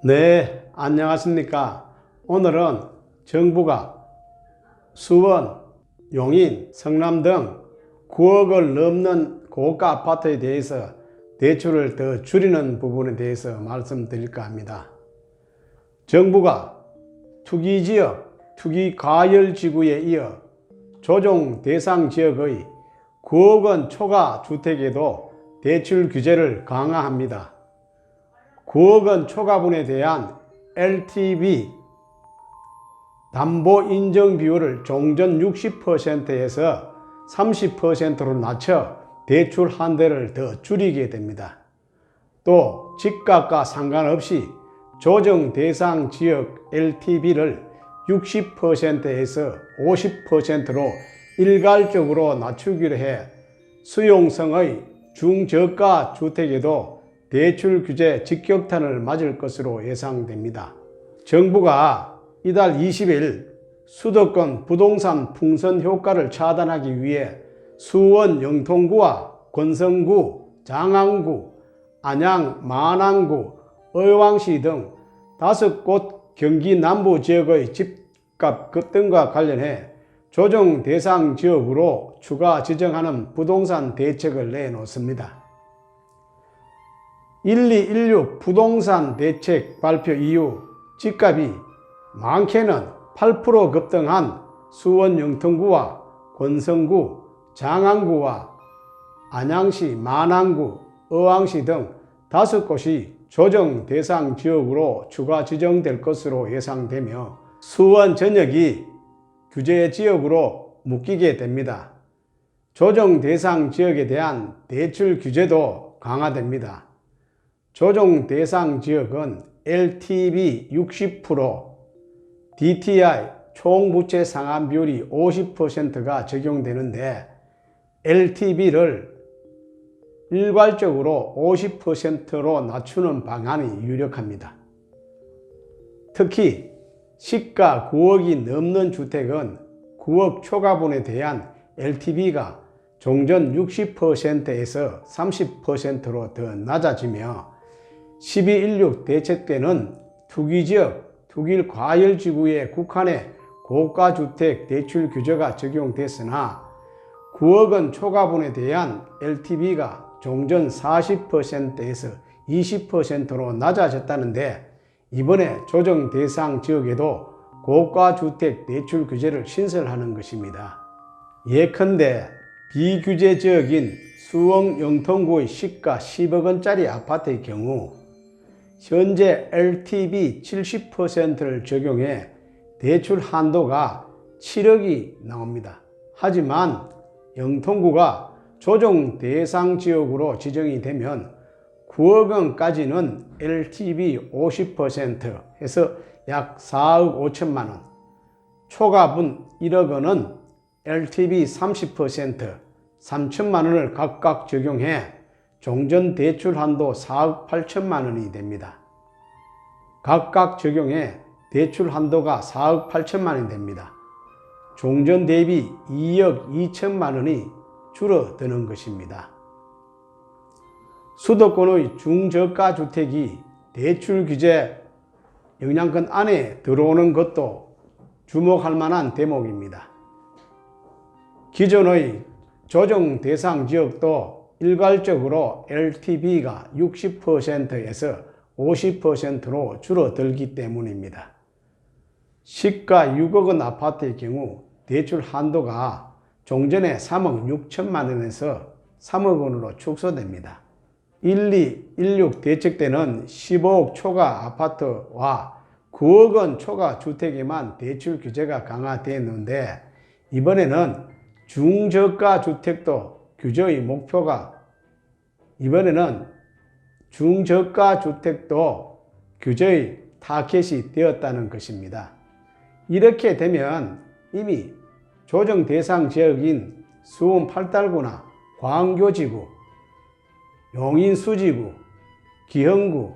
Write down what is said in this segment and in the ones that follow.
네, 안녕하십니까. 오늘은 정부가 수원, 용인, 성남 등 9억을 넘는 고가 아파트에 대해서 대출을 더 줄이는 부분에 대해서 말씀드릴까 합니다. 정부가 투기지역, 투기과열지구에 이어 조정 대상 지역의 9억 원 초과 주택에도 대출 규제를 강화합니다. 9억 원 초과분에 대한 LTV 담보 인정 비율을 종전 60%에서 30%로 낮춰 대출 한도를 더 줄이게 됩니다. 또 집값과 상관없이 조정 대상 지역 LTV를 60%에서 50%로 일괄적으로 낮추기로 해 수용성의 중저가 주택에도 대출 규제 직격탄을 맞을 것으로 예상됩니다. 정부가 이달 20일 수도권 부동산 풍선 효과를 차단하기 위해 수원 영통구와 권성구, 장안구, 안양, 마남구, 의왕시 등 5곳 경기 남부 지역의 집값 급등과 관련해 조정 대상 지역으로 추가 지정하는 부동산 대책을 내놓습니다. 1216 부동산 대책 발표 이후 집값이 많게는 8% 급등한 수원 영통구와 권성구, 장안구와 안양시, 마남구, 의왕시 등 5곳이 조정 대상 지역으로 추가 지정될 것으로 예상되며 수원 전역이 규제 지역으로 묶이게 됩니다. 조정 대상 지역에 대한 대출 규제도 강화됩니다. 조정 대상 지역은 LTV 60%, DTI 총부채 상환 비율이 50%가 적용되는데 LTV를 일괄적으로 50%로 낮추는 방안이 유력합니다. 특히 시가 9억이 넘는 주택은 9억 초과분에 대한 LTV가 종전 60%에서 30%로 더 낮아지며 1216 대책 때는 투기지역, 투기과열지구에 국한해 고가주택 대출 규제가 적용됐으나 9억 원 초과분에 대한 LTV가 종전 40%에서 20%로 낮아졌다는데 이번에 조정 대상 지역에도 고가주택 대출 규제를 신설하는 것입니다. 예컨대 비규제 지역인 수원 영통구의 시가 10억 원짜리 아파트의 경우 현재 LTV 70%를 적용해 대출 한도가 7억이 나옵니다. 하지만 영통구가 조정 대상 지역으로 지정이 되면 9억 원까지는 LTV 50% 해서 약 4억 5천만 원, 초과분 1억 원은 LTV 30%, 3천만 원을 각각 적용해 종전 대출 한도 4억 8천만 원이 됩니다. 각각 적용해 대출 한도가 4억 8천만 원이 됩니다. 종전 대비 2억 2천만 원이 줄어드는 것입니다. 수도권의 중저가 주택이 대출 규제 영향권 안에 들어오는 것도 주목할 만한 대목입니다. 기존의 조정 대상 지역도 일괄적으로 LTV가 60%에서 50%로 줄어들기 때문입니다. 시가 6억 원 아파트의 경우 대출 한도가 종전에 3억 6천만 원에서 3억 원으로 축소됩니다. 1216 대책 때는 15억 초과 아파트와 9억 원 초과 주택에만 대출 규제가 강화되었는데 이번에는 중저가 주택도 규제의 목표가 이번에는 중저가 주택도 규제의 타겟이 되었다는 것입니다. 이렇게 되면 이미 조정 대상 지역인 수원 8달구나 광교지구, 용인 수지구, 기흥구,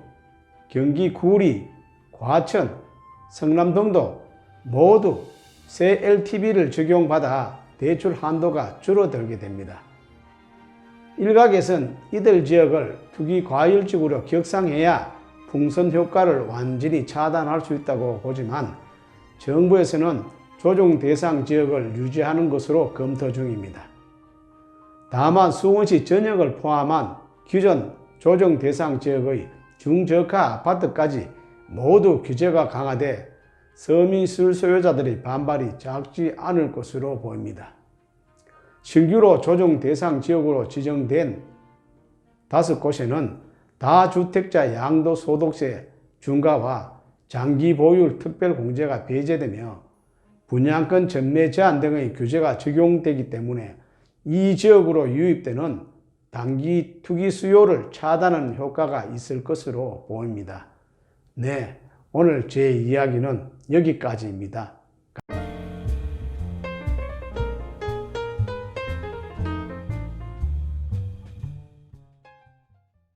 경기 구리, 과천, 성남 등도 모두 새 LTV를 적용받아 대출 한도가 줄어들게 됩니다. 일각에선 이들 지역을 투기과열지구로 격상해야 풍선 효과를 완전히 차단할 수 있다고 보지만 정부에서는 조정 대상 지역을 유지하는 것으로 검토 중입니다. 다만 수원시 전역을 포함한 기존 조정 대상 지역의 중저가 아파트까지 모두 규제가 강화돼 서민 실소유자들의 반발이 작지 않을 것으로 보입니다. 신규로 조정 대상 지역으로 지정된 5곳에는 다주택자 양도소득세 중과와 장기 보유 특별공제가 배제되며 분양권 전매 제한 등의 규제가 적용되기 때문에 이 지역으로 유입되는 단기 투기 수요를 차단하는 효과가 있을 것으로 보입니다. 네, 오늘 제 이야기는 여기까지입니다.